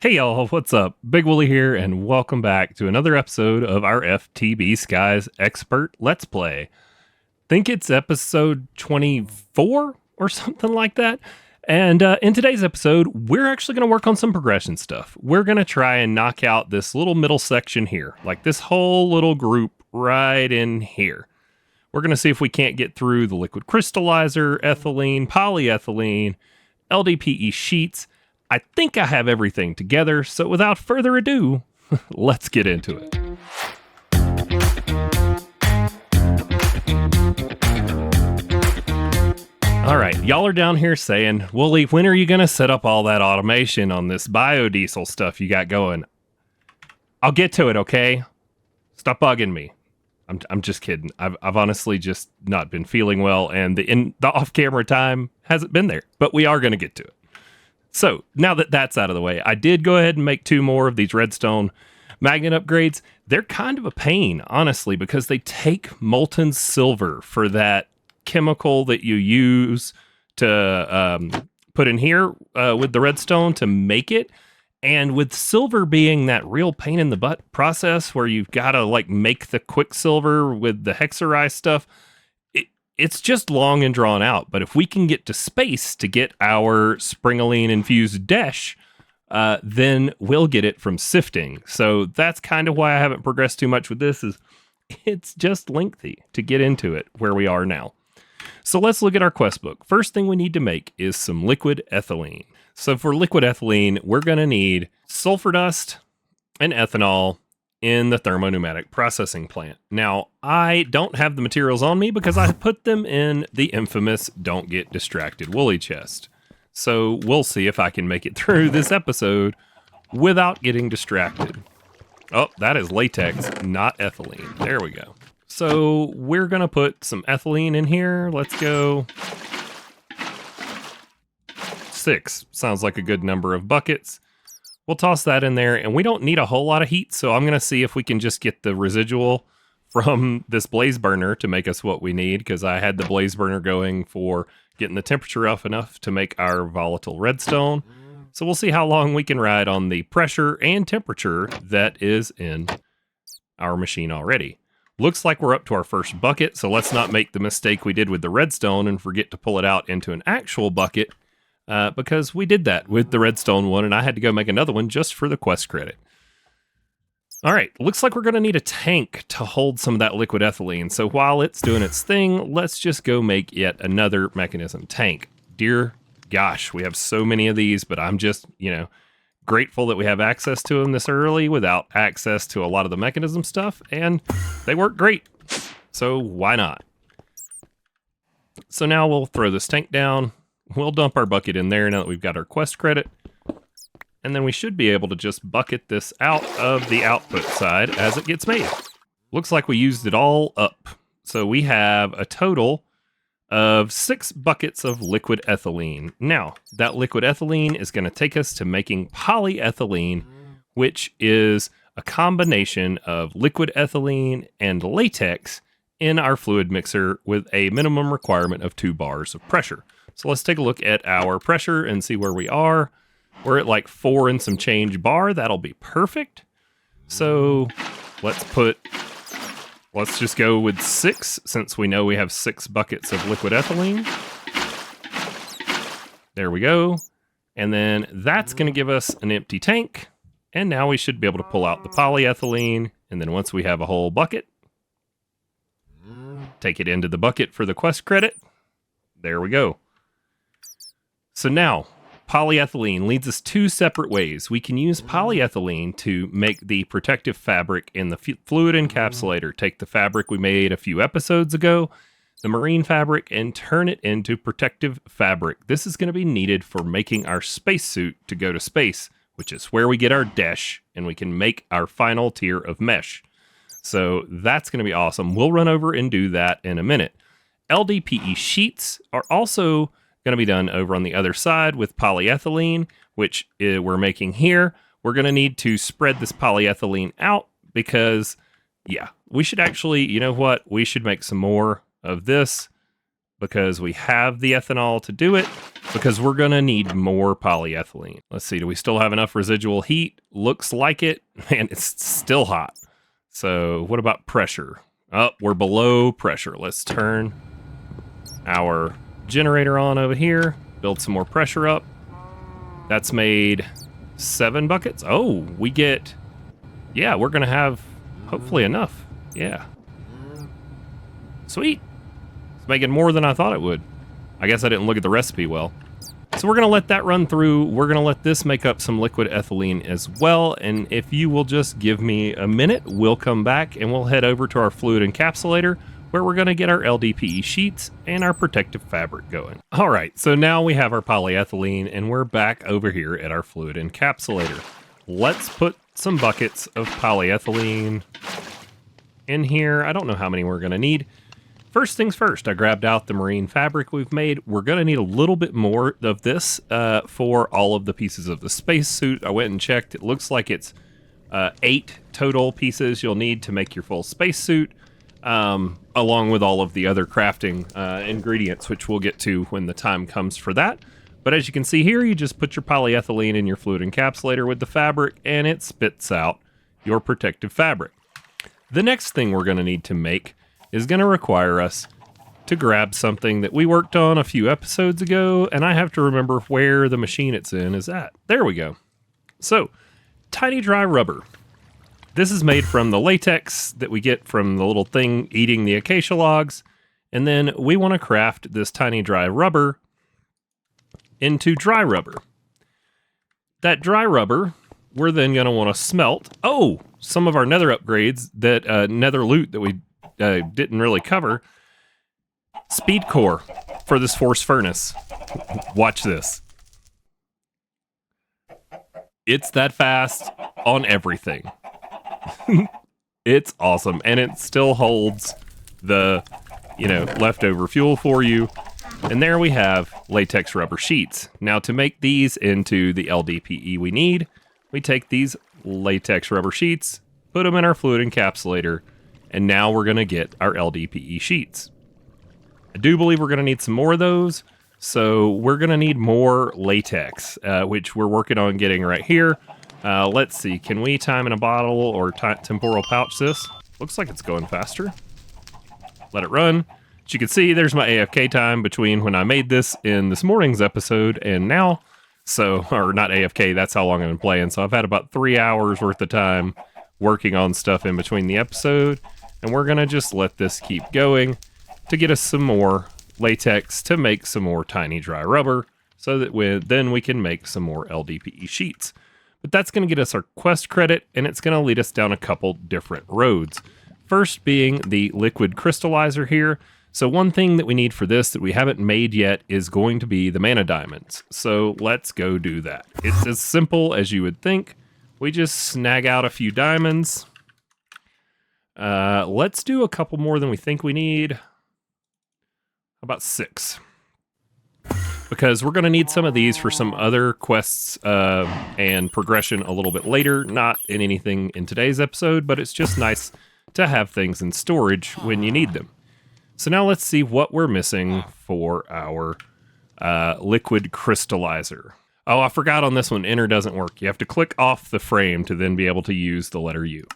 Hey y'all, what's up? Big Wooly here, and welcome back to another episode of our FTB Skies Expert Let's Play. Think it's episode 24 or something like that. And in today's episode, we're actually going to work on some progression stuff. We're going to try and knock out this little middle section here, like this whole little group right in here. We're going to see if we can't get through the liquid crystallizer, ethylene, polyethylene, LDPE sheets. I think I have everything together, so without further ado, let's get into it. All right, y'all are down here saying, Wooly, when are you going to set up all that automation on this biodiesel stuff you got going? I'll get to it, okay? Stop bugging me. I'm just kidding. I've honestly just not been feeling well, and the off-camera time hasn't been there, but we are going to get to it. So now that that's out of the way, I did go ahead and make 2 more of these redstone magnet upgrades. They're kind of a pain, honestly, because they take molten silver for that chemical that you use to put in here with the redstone to make it. And with silver being that real pain in the butt process where you've got to like make the quicksilver with the hexarized stuff, it's just long and drawn out. But if we can get to space to get our springaline infused dash, then we'll get it from sifting. So that's kind of why I haven't progressed too much with this, is it's just lengthy to get into it where we are now. So let's look at our quest book. First thing we need to make is some liquid ethylene. So for liquid ethylene, we're going to need sulfur dust and ethanol in the thermoneumatic processing plant. Now, I don't have the materials on me because I put them in the infamous Don't Get Distracted Wooly chest. So we'll see if I can make it through this episode without getting distracted. Oh, that is latex, not ethylene. There we go. So we're going to put some ethylene in here. Let's go 6. Sounds like a good number of buckets. We'll toss that in there, and we don't need a whole lot of heat, so I'm going to see if we can just get the residual from this blaze burner to make us what we need, because I had the blaze burner going for getting the temperature up enough to make our volatile redstone. So we'll see how long we can ride on the pressure and temperature that is in our machine already. Looks like we're up to our first bucket, so let's not make the mistake we did with the redstone and forget to pull it out into an actual bucket. Because we did that with the redstone one, and I had to go make another one just for the quest credit. All right, looks like we're going to need a tank to hold some of that liquid ethylene. So while it's doing its thing, let's just go make yet another mechanism tank. Dear gosh, we have so many of these, but I'm just, grateful that we have access to them this early without access to a lot of the mechanism stuff, and they work great. So why not? So now we'll throw this tank down. We'll dump our bucket in there now that we've got our quest credit. And then we should be able to just bucket this out of the output side as it gets made. Looks like we used it all up. So we have a total of 6 buckets of liquid ethylene. Now, that liquid ethylene is going to take us to making polyethylene, which is a combination of liquid ethylene and latex in our fluid mixer with a minimum requirement of 2 bars of pressure. So let's take a look at our pressure and see where we are. We're at like 4 and some change bar. That'll be perfect. So let's just go with 6, since we know we have 6 buckets of liquid ethylene. There we go. And then that's going to give us an empty tank. And now we should be able to pull out the polyethylene. And then once we have a whole bucket, take it into the bucket for the quest credit. There we go. So now, polyethylene leads us 2 separate ways. We can use polyethylene to make the protective fabric in the fluid encapsulator. Take the fabric we made a few episodes ago, the marine fabric, and turn it into protective fabric. This is going to be needed for making our spacesuit to go to space, which is where we get our dash, and we can make our final tier of mesh. So that's going to be awesome. We'll run over and do that in a minute. LDPE sheets are also going to be done over on the other side with polyethylene, which we're making here. We're going to need to spread this polyethylene out because, yeah, we should actually, you know what? We should make some more of this because we have the ethanol to do it, because we're going to need more polyethylene. Let's see, do we still have enough residual heat? Looks like it. Man, it's still hot. So what about pressure? Oh, we're below pressure. Let's turn our generator on over here, build some more pressure up. That's made 7 buckets. Oh, we get, yeah, we're going to have hopefully enough. Yeah. Sweet. It's making more than I thought it would. I guess I didn't look at the recipe well. So we're going to let that run through. We're going to let this make up some liquid ethylene as well. And if you will just give me a minute, we'll come back and we'll head over to our fluid encapsulator, where we're going to get our LDPE sheets and our protective fabric going. All right, so now we have our polyethylene and we're back over here at our fluid encapsulator. Let's put some buckets of polyethylene in here. I don't know how many we're going to need. First things first, I grabbed out the marine fabric we've made. We're going to need a little bit more of this for all of the pieces of the spacesuit. I went and checked. It looks like it's 8 total pieces you'll need to make your full spacesuit, along with all of the other crafting ingredients, which we'll get to when the time comes for that. But as you can see here, you just put your polyethylene in your fluid encapsulator with the fabric, and it spits out your protective fabric. The next thing we're going to need to make is going to require us to grab something that we worked on a few episodes ago, and I have to remember where the machine it's in is at. There we go. So, tiny dry rubber. This is made from the latex that we get from the little thing eating the acacia logs, and then we want to craft this tiny dry rubber into dry rubber. That dry rubber, we're then going to want to smelt. Oh, some of our nether upgrades, that nether loot that we didn't really cover. Speed core for this force furnace. Watch this. It's that fast on everything. It's awesome, and it still holds the, leftover fuel for you. And there we have latex rubber sheets. Now, to make these into the LDPE we need, we take these latex rubber sheets, put them in our fluid encapsulator, and now we're going to get our LDPE sheets. I do believe we're going to need some more of those, so we're going to need more latex, which we're working on getting right here. Let's see, can we time in a bottle or temporal pouch this? Looks like it's going faster. Let it run. As you can see, there's my AFK time between when I made this in this morning's episode and now. So, or not AFK, that's how long I've been playing. So I've had about 3 hours worth of time working on stuff in between the episode. And we're going to just let this keep going to get us some more latex to make some more tiny dry rubber so that then we can make some more LDPE sheets. But that's going to get us our quest credit, and it's going to lead us down a couple different roads. First being the liquid crystallizer here. So one thing that we need for this that we haven't made yet is going to be the mana diamonds. So let's go do that. It's as simple as you would think. We just snag out a few diamonds. Let's do a couple more than we think we need. About 6. Because we're going to need some of these for some other quests and progression a little bit later. Not in anything in today's episode, but it's just nice to have things in storage when you need them. So now let's see what we're missing for our liquid crystallizer. Oh, I forgot on this one, enter doesn't work. You have to click off the frame to then be able to use the letter U.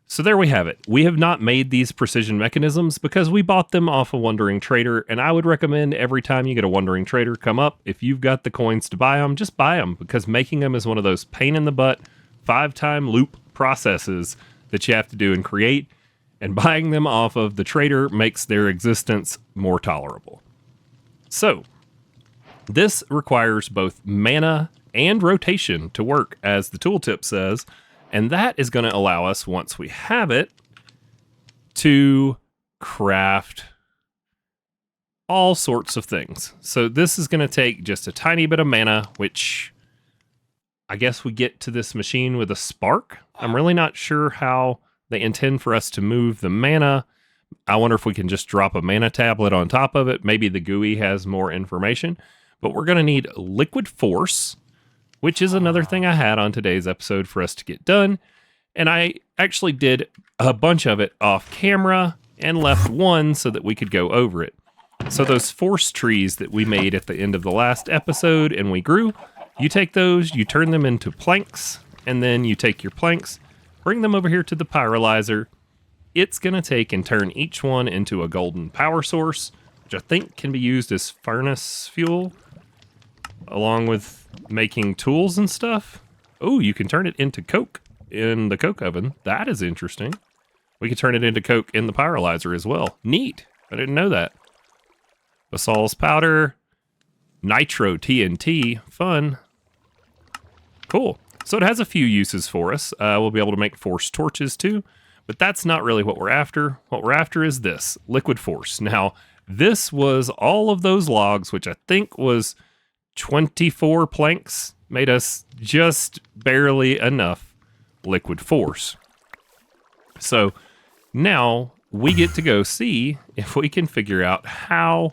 So there we have it. We have not made these precision mechanisms because we bought them off a Wandering Trader, and I would recommend every time you get a Wandering Trader come up, if you've got the coins to buy them, just buy them, because making them is one of those pain in the butt, 5-time loop processes that you have to do and create, and buying them off of the trader makes their existence more tolerable. So, this requires both mana and rotation to work, as the tooltip says, and that is going to allow us, once we have it, to craft all sorts of things. So this is going to take just a tiny bit of mana, which I guess we get to this machine with a spark. I'm really not sure how they intend for us to move the mana. I wonder if we can just drop a mana tablet on top of it. Maybe the GUI has more information. But we're going to need liquid force, which is another thing I had on today's episode for us to get done. And I actually did a bunch of it off camera and left one so that we could go over it. So those force trees that we made at the end of the last episode and we grew, you take those, you turn them into planks, and then you take your planks, bring them over here to the pyrolyzer. It's going to take and turn each one into a golden power source, which I think can be used as furnace fuel, along with making tools and stuff. Oh, you can turn it into coke in the coke oven. That is interesting. We can turn it into coke in the pyrolyzer as well. Neat. I didn't know that. Basal's powder, nitro TNT, fun. Cool. So it has a few uses for us. We'll be able to make force torches too, but that's not really what we're after. What we're after is this, liquid force. Now, this was all of those logs, which I think was 24 planks, made us just barely enough liquid force. So now we get to go see if we can figure out how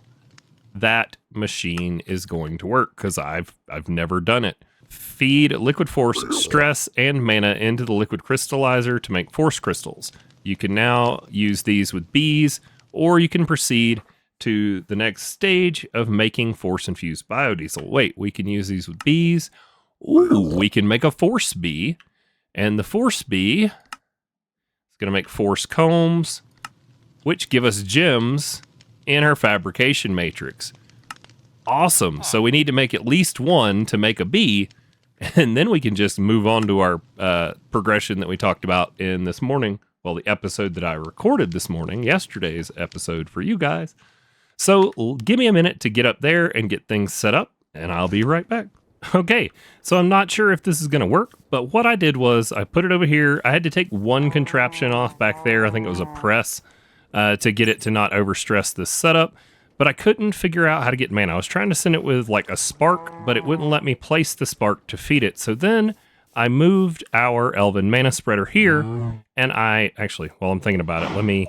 that machine is going to work, because I've never done it. Feed liquid force, stress, and mana into the liquid crystallizer to make force crystals. You can now use these with bees, or you can proceed to the next stage of making force-infused biodiesel. Wait, we can use these with bees. Ooh, we can make a force bee, and the force bee is going to make force combs, which give us gems in our fabrication matrix. Awesome. So we need to make at least one to make a bee, and then we can just move on to our progression that we talked about in this morning. Well, the episode that I recorded this morning, yesterday's episode for you guys. So give me a minute to get up there and get things set up, and I'll be right back. Okay, so I'm not sure if this is going to work, but what I did was I put it over here. I had to take one contraption off back there. I think it was a press to get it to not overstress this setup, but I couldn't figure out how to get mana. I was trying to send it with like a spark, but it wouldn't let me place the spark to feed it. So then I moved our Elven mana spreader here, and I actually, while I'm thinking about it, let me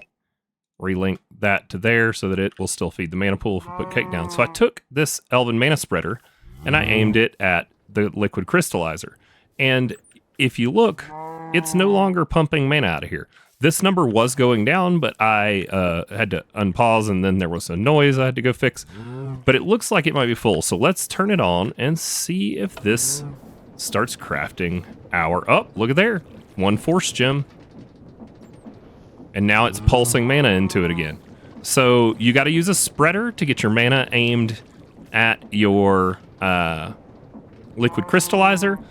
relink that to there so that it will still feed the mana pool if we put cake down. So I took this Elven mana spreader and I aimed it at the liquid crystallizer. And if you look, it's no longer pumping mana out of here. This number was going down, but I had to unpause, and then there was a noise I had to go fix. But it looks like it might be full. So let's turn it on and see if this starts crafting our... Oh, look at there. One force gem. And now it's pulsing mana into it again. So you got to use a spreader to get your mana aimed at your liquid crystallizer.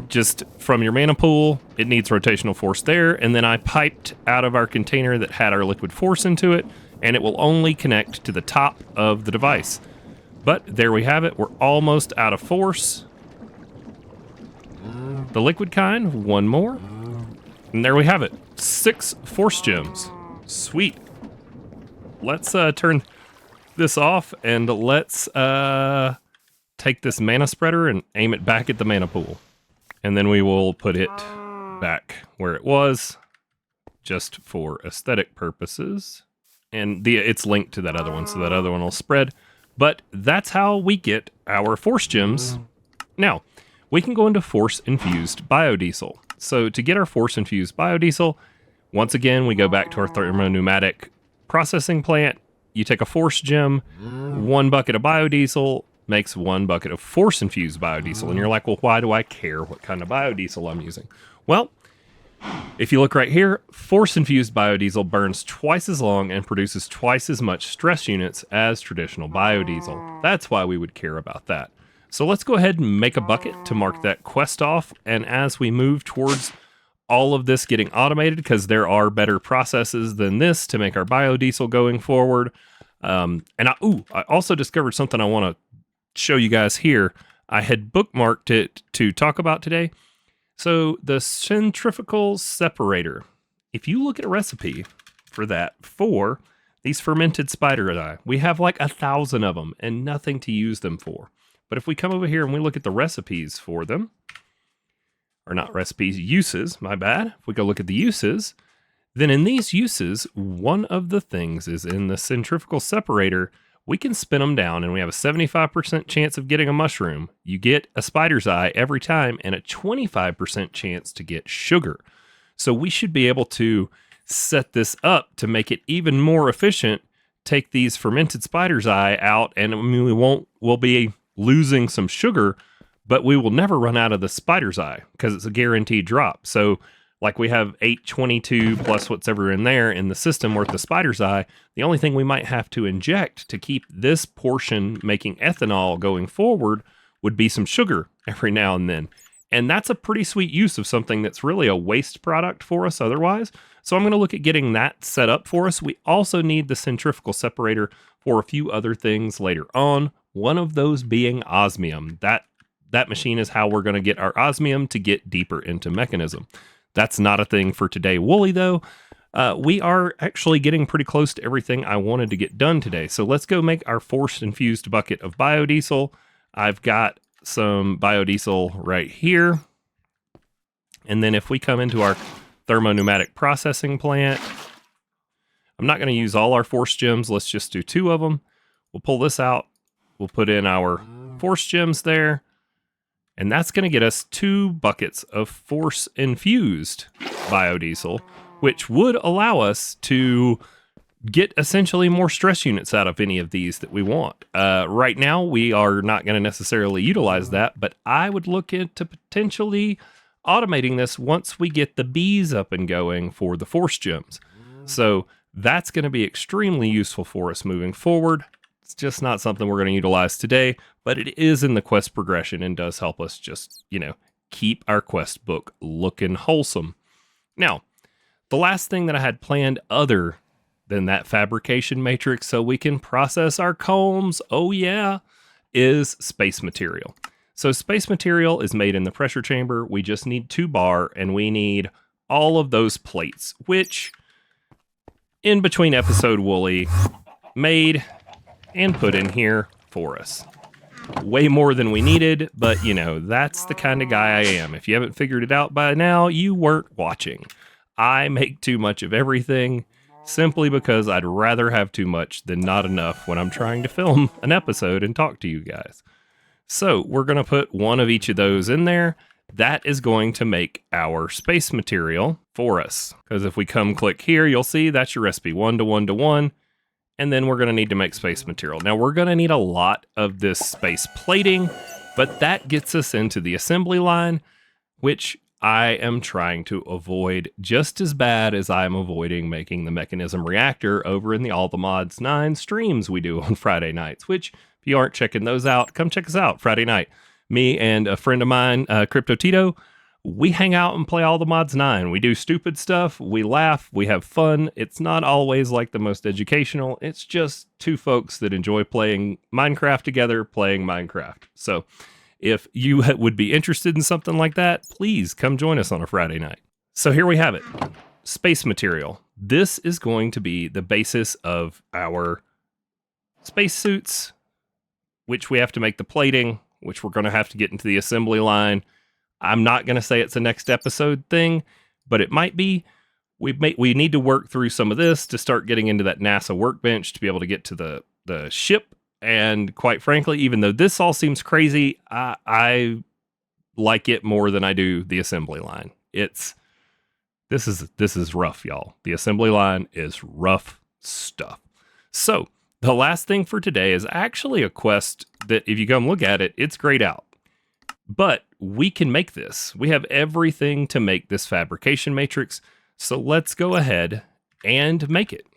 Just from your mana pool, it needs rotational force there, and then I piped out of our container that had our liquid force into it, and it will only connect to the top of the device. But there we have it. We're almost out of force. The liquid kind, one more. And there we have it. 6 force gems. Sweet. Let's turn this off, and let's take this mana spreader and aim it back at the mana pool. And then we will put it back where it was, just for aesthetic purposes. And it's linked to that other one, so that other one will spread. But that's how we get our force gems. Now, we can go into force-infused biodiesel. So to get our force-infused biodiesel, once again, we go back to our thermopneumatic processing plant. You take a force gem, 1 bucket of biodiesel, makes 1 bucket of force-infused biodiesel. And you're like, well, why do I care what kind of biodiesel I'm using? Well, if you look right here, force-infused biodiesel burns twice as long and produces twice as much stress units as traditional biodiesel. That's why we would care about that. So let's go ahead and make a bucket to mark that quest off. And as we move towards all of this getting automated, because there are better processes than this to make our biodiesel going forward. And I also discovered something I want to show you guys here. I had bookmarked it to talk about today. So the centrifugal separator, if you look at a recipe for that, for these fermented spider dye, we have like 1,000 of them and nothing to use them for. But if we come over here and we look at the recipes for them, or not recipes, uses, my bad. If we go look at the uses, then in these uses, one of the things is in the centrifugal separator, we can spin them down and we have a 75% chance of getting a mushroom. You get a spider's eye every time and a 25% chance to get sugar. So we should be able to set this up to make it even more efficient take these fermented spider's eye out, and I mean, we'll be losing some sugar, but we will never run out of the spider's eye because it's a guaranteed drop. So like we have 822 plus whatever in there in the system worth the spider's eye. The only thing we might have to inject to keep this portion making ethanol going forward would be some sugar every now and then. And that's a pretty sweet use of something that's really a waste product for us otherwise. So I'm going to look at getting that set up for us. We also need the centrifugal separator for a few other things later on. One of those being osmium. That machine is how we're going to get our osmium to get deeper into mechanism. That's not a thing for today, Wooly, though. We are actually getting pretty close to everything I wanted to get done today. So let's go make our forced infused bucket of biodiesel. I've got some biodiesel right here. And then if we come into our thermopneumatic processing plant, I'm not going to use all our force gems. Let's just do 2 of them. We'll pull this out. We'll put in our force gems there. And that's going to get us 2 buckets of force infused biodiesel, which would allow us to get essentially more stress units out of any of these that we want. Right now, we are not going to necessarily utilize that, but I would look into potentially automating this once we get the bees up and going for the force gems. So that's going to be extremely useful for us moving forward. It's just not something we're going to utilize today, but it is in the quest progression and does help us just, keep our quest book looking wholesome. Now, the last thing that I had planned other than that fabrication matrix so we can process our combs, is space material. So space material is made in the pressure chamber. We just need 2 bar, and we need all of those plates, which in between episode Wooly made and put in here for us. Way more than we needed, but that's the kind of guy I am. If you haven't figured it out by now, you weren't watching. I make too much of everything simply because I'd rather have too much than not enough when I'm trying to film an episode and talk to you guys. So we're going to put 1 of each of those in there. That is going to make our space material for us. Because if we come click here, you'll see that's your recipe, 1 to 1 to 1. And then we're going to need to make space material. Now we're going to need a lot of this space plating, but that gets us into the assembly line, which I am trying to avoid just as bad as I'm avoiding making the mechanism reactor over in the All the Mods 9 streams we do on Friday nights, which if you aren't checking those out, come check us out Friday night. Me and a friend of mine, Crypto Tito, we hang out and play All the Mods 9. We do stupid stuff, we laugh, we have fun. It's not always like the most educational. It's just 2 folks that enjoy playing Minecraft together, playing Minecraft. So if you would be interested in something like that, please come join us on a Friday night. So here we have it. Space material. This is going to be the basis of our spacesuits, which we have to make the plating, which we're going to have to get into the assembly line. I'm not going to say it's a next episode thing, but it might be. We need to work through some of this to start getting into that NASA workbench to be able to get to the ship. And quite frankly, even though this all seems crazy, I like it more than I do the assembly line. This is rough, y'all. The assembly line is rough stuff. So the last thing for today is actually a quest that if you come look at it, it's grayed out. But we can make this. We have everything to make this fabrication matrix. So let's go ahead and make it.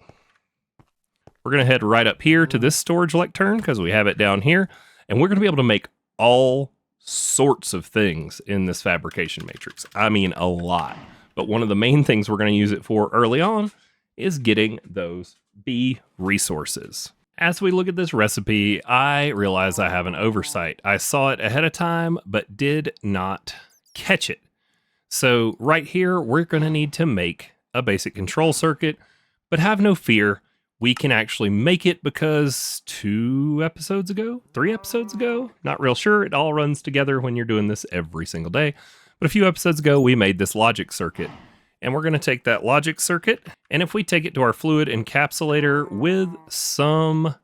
We're going to head right up here to this storage lectern because we have it down here. And we're going to be able to make all sorts of things in this fabrication matrix. I mean, a lot. But one of the main things we're going to use it for early on is getting those bee resources. As we look at this recipe, I realize I have an oversight. I saw it ahead of time, but did not catch it. So right here, we're going to need to make a basic control circuit, but have no fear. We can actually make it because 3 episodes ago, not real sure. It all runs together when you're doing this every single day. But a few episodes ago, we made this logic circuit. And we're going to take that logic circuit, and if we take it to our fluid encapsulator with some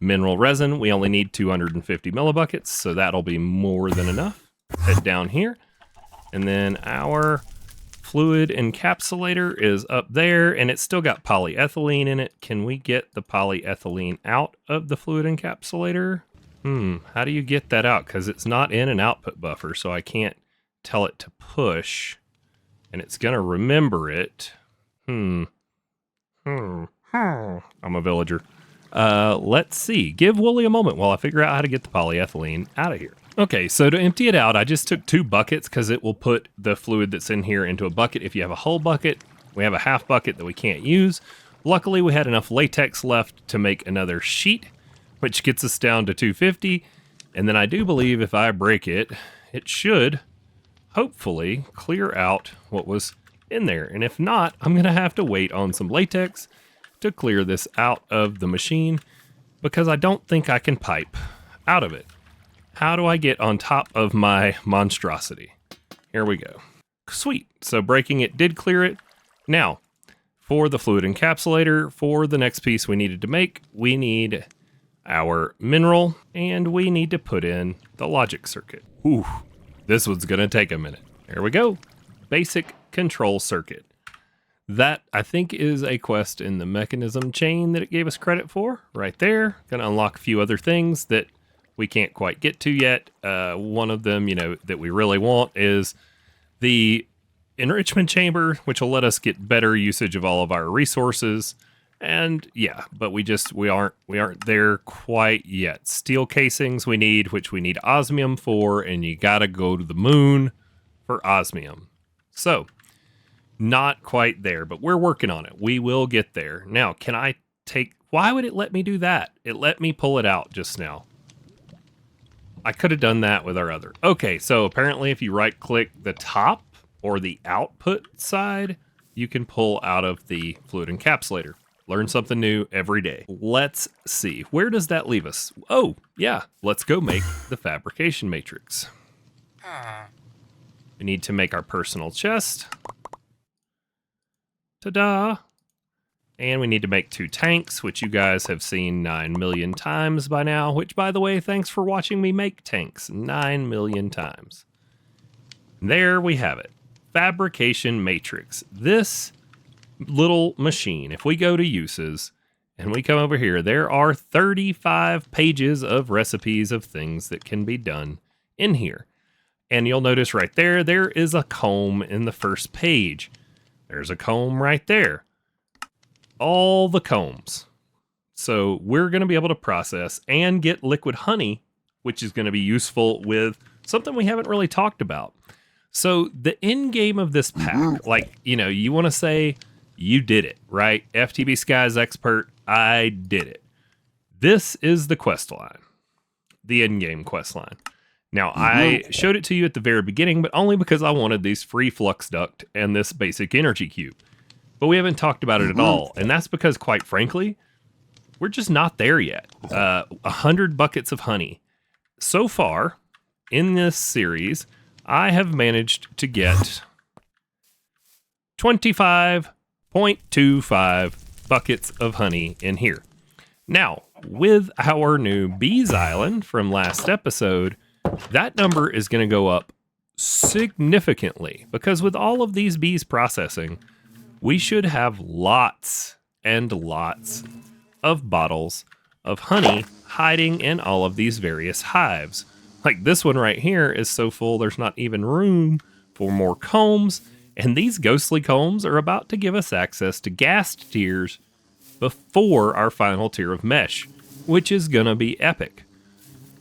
mineral resin, we only need 250 millibuckets, so that'll be more than enough. Head down here, and then our fluid encapsulator is up there, and it's still got polyethylene in it. Can we get the polyethylene out of the fluid encapsulator? How do you get that out? Because it's not in an output buffer, so I can't tell it to push, and it's going to remember it. I'm a villager. Let's see. Give Wooly a moment while I figure out how to get the polyethylene out of here. Okay, so to empty it out, I just took 2 buckets because it will put the fluid that's in here into a bucket. If you have a whole bucket, we have a half bucket that we can't use. Luckily, we had enough latex left to make another sheet, which gets us down to 250. And then I do believe if I break it, it should hopefully clear out what was in there. And if not, I'm going to have to wait on some latex to clear this out of the machine because I don't think I can pipe out of it. How do I get on top of my monstrosity? Here we go. Sweet. So breaking it did clear it. Now, for the fluid encapsulator, for the next piece we needed to make, we need our mineral, and we need to put in the logic circuit. Ooh, this one's gonna take a minute. There we go. Basic control circuit. That, I think, is a quest in the mechanism chain that it gave us credit for, right there. Gonna unlock a few other things that we can't quite get to yet. One of them, that we really want is the enrichment chamber, which will let us get better usage of all of our resources. And yeah, but we aren't there quite yet. Steel casings we need, which we need osmium for, and you gotta go to the moon for osmium. So, not quite there, but we're working on it. We will get there. Now, why would it let me do that? It let me pull it out just now. I could have done that with our other. Okay, so apparently if you right click the top or the output side, you can pull out of the fluid encapsulator. Learn something new every day. Let's see. Where does that leave us? Oh, yeah. Let's go make the fabrication matrix. We need to make our personal chest. Ta-da. And we need to make 2 tanks, which you guys have seen 9 million times by now, which, by the way, thanks for watching me make tanks 9 million times. There we have it. Fabrication matrix. This little machine, if we go to uses and we come over here, there are 35 pages of recipes of things that can be done in here. And you'll notice right there, there is a comb in the first page. There's a comb right there. All the combs. So we're going to be able to process and get liquid honey, which is going to be useful with something we haven't really talked about. So the end game of this pack, you want to say you did it, right? FTB Sky's expert, I did it. This is the quest line, the end game quest line. Now, I showed it to you at the very beginning, but only because I wanted these free flux duct and this basic energy cube. But we haven't talked about it at all, and that's because, quite frankly, we're just not there yet. 100 buckets of honey. So far, in this series, I have managed to get 25.25 buckets of honey in here. Now, with our new Bees Island from last episode, that number is going to go up significantly, because with all of these bees processing, we should have lots and lots of bottles of honey hiding in all of these various hives. Like this one right here is so full there's not even room for more combs, and these ghostly combs are about to give us access to ghast tiers before our final tier of mesh, which is gonna be epic.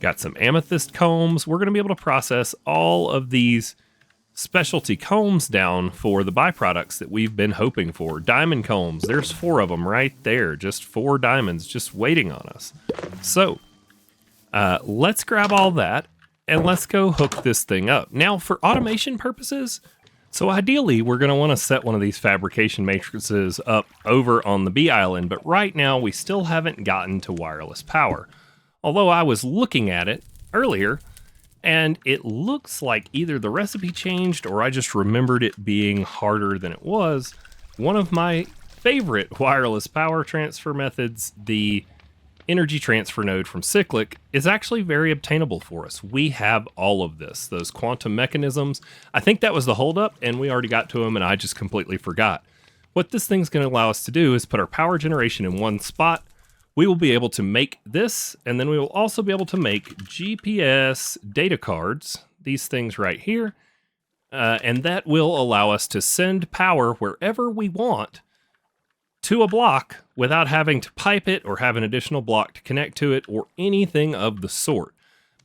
Got some amethyst combs. We're gonna be able to process all of these specialty combs down for the byproducts that we've been hoping for. Diamond combs, there's 4 of them right there. Just 4 diamonds just waiting on us. So, let's grab all that and let's go hook this thing up. Now, for automation purposes, so ideally we're gonna wanna set one of these fabrication matrices up over on the Bee Island, but right now we still haven't gotten to wireless power. Although I was looking at it earlier, and it looks like either the recipe changed or I just remembered it being harder than it was. One of my favorite wireless power transfer methods, the energy transfer node from Cyclic is actually very obtainable for us. We have all of this, those quantum mechanisms. I think that was the holdup, and we already got to them, and I just completely forgot. What this thing's going to allow us to do is put our power generation in one spot. We will be able to make this, and then we will also be able to make GPS data cards, these things right here, and that will allow us to send power wherever we want to a block without having to pipe it or have an additional block to connect to it or anything of the sort.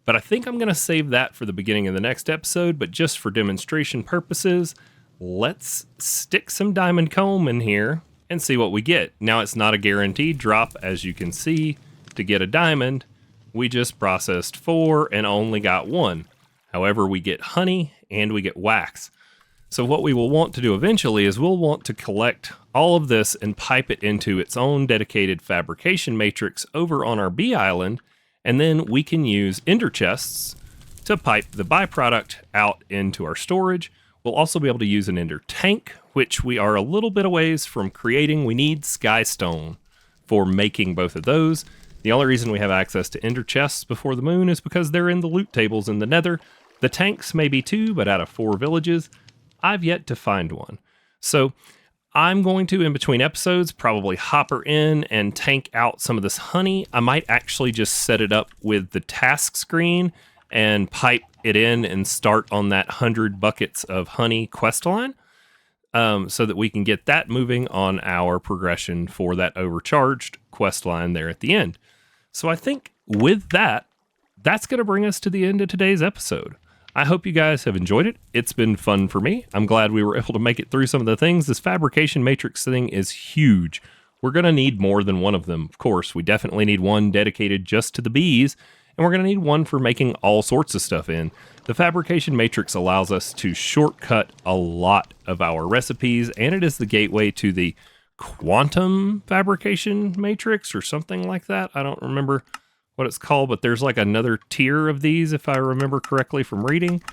But I think I'm going to save that for the beginning of the next episode, but just for demonstration purposes, let's stick some diamond comb in here and see what we get. Now, it's not a guaranteed drop, as you can see. To get a diamond, we just processed 4 and only got 1. However, we get honey and we get wax. So what we will want to do eventually is we'll want to collect all of this and pipe it into its own dedicated fabrication matrix over on our B island, and then we can use ender chests to pipe the byproduct out into our storage. We'll also be able to use an ender tank, which we are a little bit a ways from creating. We need skystone for making both of those. The only reason we have access to ender chests before the moon is because they're in the loot tables in the nether. The tanks may be 2, but out of 4 villages, I've yet to find one. So I'm going to, in between episodes, probably hopper in and tank out some of this honey. I might actually just set it up with the task screen and pipe it in and start on that 100 buckets of honey quest line, so that we can get that moving on our progression for that overcharged quest line there at the end. So I think with that, that's going to bring us to the end of today's episode. I hope you guys have enjoyed it. It's been fun for me. I'm glad we were able to make it through some of the things. This fabrication matrix thing is huge. We're going to need more than one of them. Of course, we definitely need one dedicated just to the bees, and we're going to need one for making all sorts of stuff in. The fabrication matrix allows us to shortcut a lot of our recipes, and it is the gateway to the quantum fabrication matrix or something like that. I don't remember what it's called, but there's like another tier of these, if I remember correctly from reading.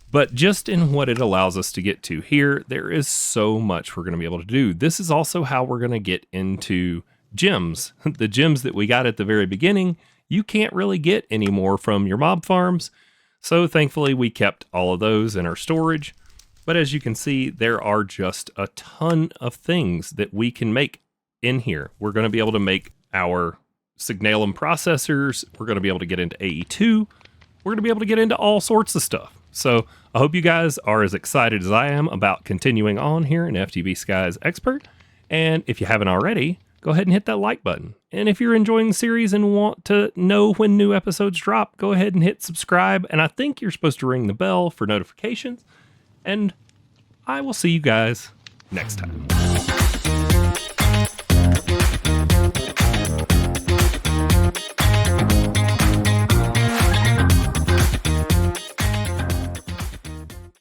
But just in what it allows us to get to here, there is so much we're going to be able to do. This is also how we're going to get into gems. The gems that we got at the very beginning, you can't really get anymore from your mob farms. So thankfully we kept all of those in our storage. But as you can see, there are just a ton of things that we can make in here. We're going to be able to make our Signalum processors. We're going to be able to get into AE2. We're going to be able to get into all sorts of stuff. So I hope you guys are as excited as I am about continuing on here in FTB Sky's Expert. And if you haven't already, go ahead and hit that like button. And if you're enjoying the series and want to know when new episodes drop, go ahead and hit subscribe. And I think you're supposed to ring the bell for notifications. And I will see you guys next time.